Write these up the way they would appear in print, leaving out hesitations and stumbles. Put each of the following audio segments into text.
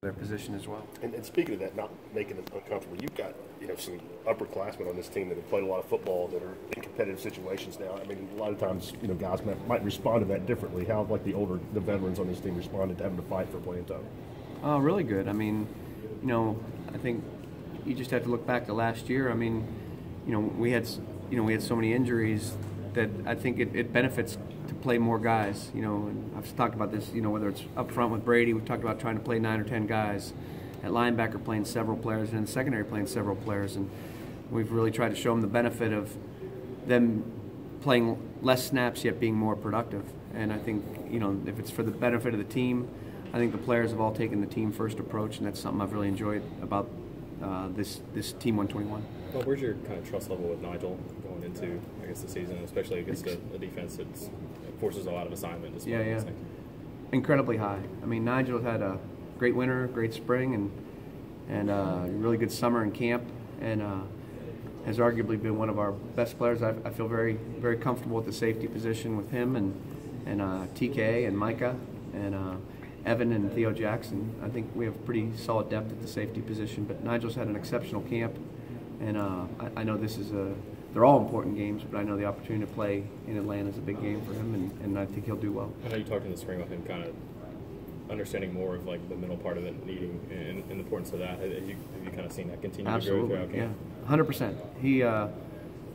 their position as well. And speaking of that, not making it uncomfortable, you've got some upperclassmen on this team that have played a lot of football that are in competitive situations now. I mean, a lot of times guys might respond to that differently. How have the veterans on this team responded to having to fight for playing time? Oh, really good. I mean, I think you just have to look back to last year. I mean, we had so many injuries that I think it benefits to play more guys. And I've talked about this. Whether it's up front with Brady, we've talked about trying to play 9 or 10 guys. At linebacker, playing several players, and in secondary, playing several players. And we've really tried to show them the benefit of them playing less snaps yet being more productive. And I think if it's for the benefit of the team, I think the players have all taken the team first approach, and that's something I've really enjoyed about this Team 121. Well, where's your kind of trust level with Nigel going into, I guess, the season, especially against a defense that forces a lot of assignment? Yeah. Incredibly high. I mean, Nigel's had a great winter, great spring, and a really good summer in camp, and has arguably been one of our best players. I feel very, very comfortable at the safety position with him and TK and Micah and Evan and Theo Jackson. I think we have pretty solid depth at the safety position, but Nigel's had an exceptional camp, and I know they're all important games, but I know the opportunity to play in Atlanta is a big game for him, and I think he'll do well. I know you talked in the spring about him kind of understanding more of the middle part of it, needing and the importance of that. Have you kind of seen that continue Absolutely. to grow throughout camp? Yeah, 100%. He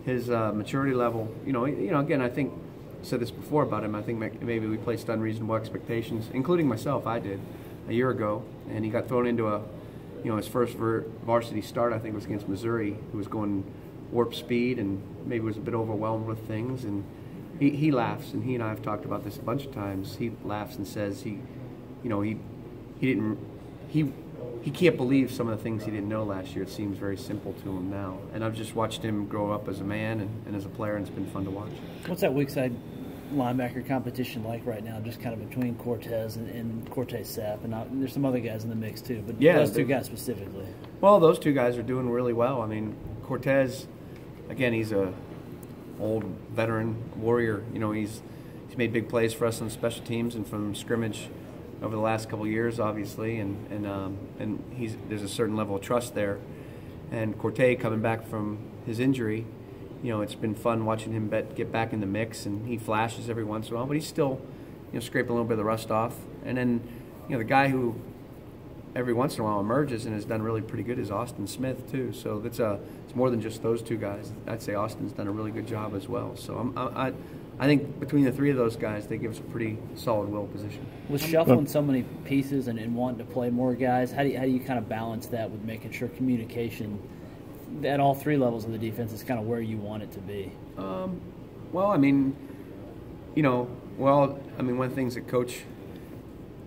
his maturity level. Again, I think I said this before about him. I think maybe we placed unreasonable expectations, including myself. I did a year ago, and he got thrown into his first varsity start. I think was against Missouri, who was going warp speed and maybe was a bit overwhelmed with things. And he laughs, and he and I have talked about this a bunch of times. He laughs and says he can't believe some of the things he didn't know last year. It seems very simple to him now. And I've just watched him grow up as a man and as a player, and it's been fun to watch. What's that weak side linebacker competition like right now, just kind of between Cortez and Cortez Sapp? And there's some other guys in the mix too, but those two guys specifically. Well, those two guys are doing really well. I mean, Cortez, again, he's a old veteran warrior. He's made big plays for us on special teams and from scrimmage over the last couple of years, obviously, and there's a certain level of trust there. And Cortez coming back from his injury, it's been fun watching him get back in the mix, and he flashes every once in a while, but he's still, scraping a little bit of the rust off. And then, the guy who every once in a while emerges and has done really pretty good is Austin Smith too. So it's more than just those two guys. I'd say Austin's done a really good job as well. So I think between the three of those guys, they give us a pretty solid will position. With shuffling so many pieces and wanting to play more guys, how do you kind of balance that with making sure communication at all three levels of the defense is kind of where you want it to be? One of the things that Coach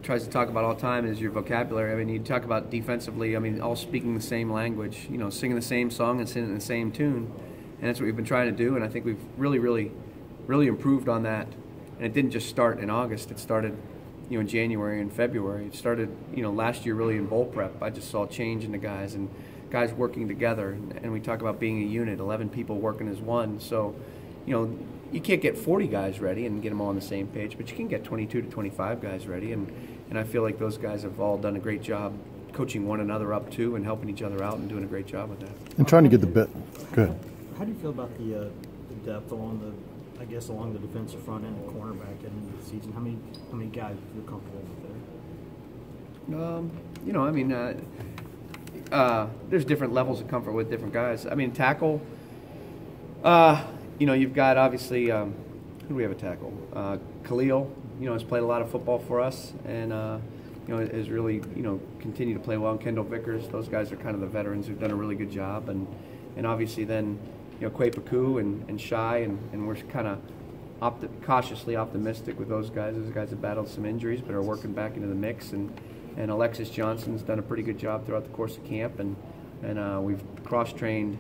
tries to talk about all the time is your vocabulary. I mean, you talk about defensively, all speaking the same language, singing the same song and singing the same tune. And that's what we've been trying to do, and I think we've really improved on that. And it didn't just start in August. It started, in January and February. It started, last year really in bowl prep. I just saw a change in the guys and guys working together. And we talk about being a unit, 11 people working as one. So, you can't get 40 guys ready and get them all on the same page, but you can get 22 to 25 guys ready. And I feel like those guys have all done a great job coaching one another up too and helping each other out and doing a great job with that. And trying to get the bit. Good. How do you feel about the depth along the defensive front end and cornerback end of the season? How many guys do you feel comfortable with there? There's different levels of comfort with different guys. Tackle, you've got obviously, who do we have a tackle? Khalil, has played a lot of football for us and, has really, continued to play well. And Kendall Vickers, those guys are kind of the veterans who've done a really good job. And obviously then, Quay Paku and Shai, and we're kind of cautiously optimistic with those guys. Those guys have battled some injuries but are working back into the mix. And Alexis Johnson's done a pretty good job throughout the course of camp. And we've cross-trained,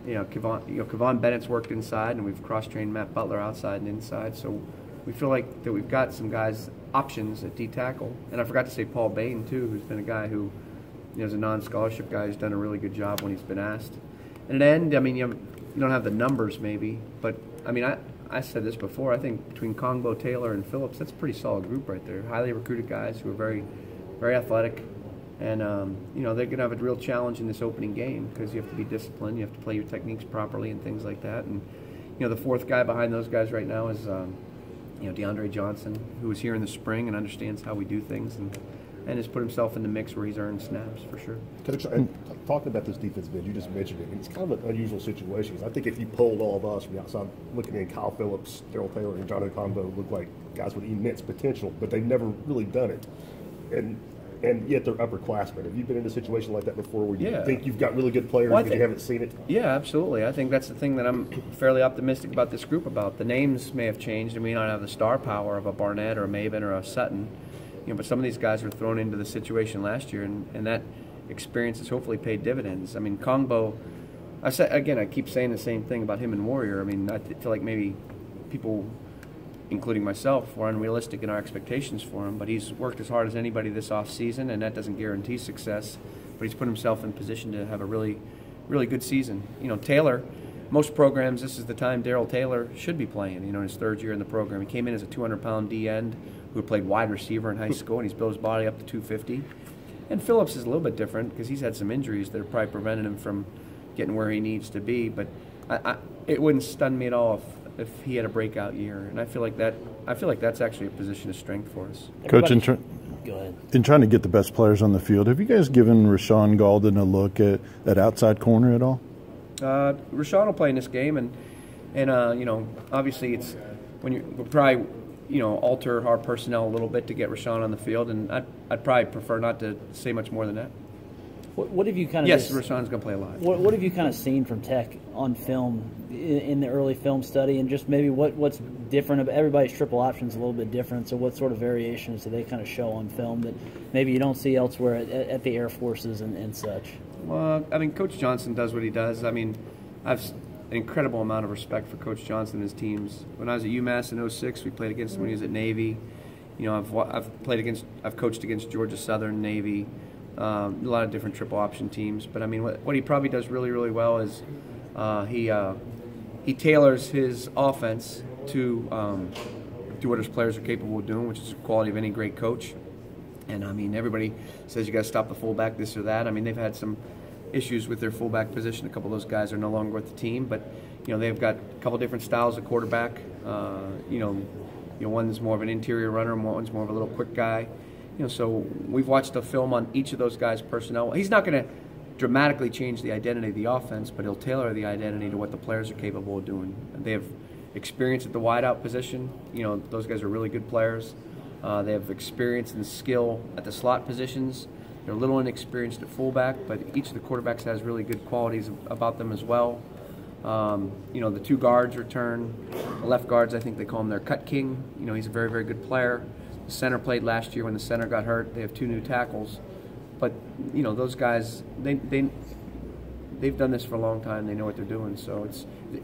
Kevon Bennett's worked inside, and we've cross-trained Matt Butler outside and inside. So we feel like that we've got some guys options at D-tackle. And I forgot to say Paul Bain, too, who's been a guy who is a non-scholarship guy who's done a really good job when he's been asked. And at end, you don't have the numbers maybe, but I said this before. I think between Kongbo, Taylor, and Phillips, that's a pretty solid group right there. Highly recruited guys who are very, very athletic, And, you know, they're going to have a real challenge in this opening game because you have to be disciplined, you have to play your techniques properly and things like that. And, you know, the fourth guy behind those guys right now is, you know, DeAndre Johnson, who was here in the spring and understands how we do things and has put himself in the mix where he's earned snaps for sure. Coach, and talking about this defensive end, you just mentioned it, and it's kind of an unusual situation. I think if you polled all of us from the outside, looking in, Kyle Phillips, Daryl Taylor, and John Okonbo look like guys with immense potential, but they've never really done it. And yet they're upperclassmen. Have you been in a situation like that before where you think you've got really good players but you haven't seen it? Yeah, absolutely. I think that's the thing that I'm fairly optimistic about this group about. The names may have changed and we may not have the star power of a Barnett or a Maven or a Sutton. You know, but some of these guys were thrown into the situation last year, and that experience has hopefully paid dividends. I mean, Kongbo, I keep saying the same thing about him and Warrior. I mean, I feel like maybe people, including myself, were unrealistic in our expectations for him, but he's worked as hard as anybody this offseason, and that doesn't guarantee success, but he's put himself in position to have a really, really good season. You know, Taylor, most programs, this is the time Daryl Taylor should be playing, you know, in his third year in the program. He came in as a 200-pound D-end who played wide receiver in high school, and he's built his body up to 250. And Phillips is a little bit different because he's had some injuries that have probably prevented him from getting where he needs to be, but it wouldn't stun me at all if he had a breakout year, and I feel like that's actually a position of strength for us. Coach, go ahead. In trying to get the best players on the field, have you guys given Rashawn Golden a look at outside corner at all? Rashawn will play in this game, and you know, obviously it's we'll probably, you know, alter our personnel a little bit to get Rashawn on the field, and I'd probably prefer not to say much more than that. What have you kind of? Yes, Rashawn's going to play a lot. What have you kind of seen from Tech on film in the early film study, and just maybe what's different? Everybody's triple option's a little bit different, so what sort of variations do they kind of show on film that maybe you don't see elsewhere at the Air Forces and such? Well, I mean, Coach Johnson does what he does. I mean, I've an incredible amount of respect for Coach Johnson and his teams. When I was at UMass in '06, we played against him when he was at Navy. You know, I've coached against Georgia Southern, Navy. A lot of different triple option teams, but I mean, what he probably does really, really well is he tailors his offense to what his players are capable of doing, which is the quality of any great coach. And I mean, everybody says you got to stop the fullback, this or that. I mean, they've had some issues with their fullback position. A couple of those guys are no longer with the team, but you know, they've got a couple different styles of quarterback. You know, one's more of an interior runner, and one's more of a little quick guy. You know, so we've watched a film on each of those guys' personnel. He's not going to dramatically change the identity of the offense, but he'll tailor the identity to what the players are capable of doing. They have experience at the wideout position. You know, those guys are really good players. They have experience and skill at the slot positions. They're a little inexperienced at fullback, but each of the quarterbacks has really good qualities about them as well. You know, the two guards return. The left guards, I think they call him their cut king. You know, he's a very, very good player. The center played last year when the center got hurt. They have two new tackles. But, you know, those guys, they've done this for a long time. They know what they're doing. So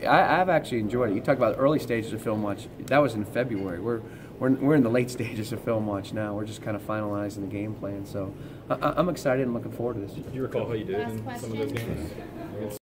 I've actually enjoyed it. You talk about early stages of film watch. That was in February. We're in the late stages of film watch now. We're just kind of finalizing the game plan. So I'm excited and looking forward to this. Do you recall how you did in some of those games?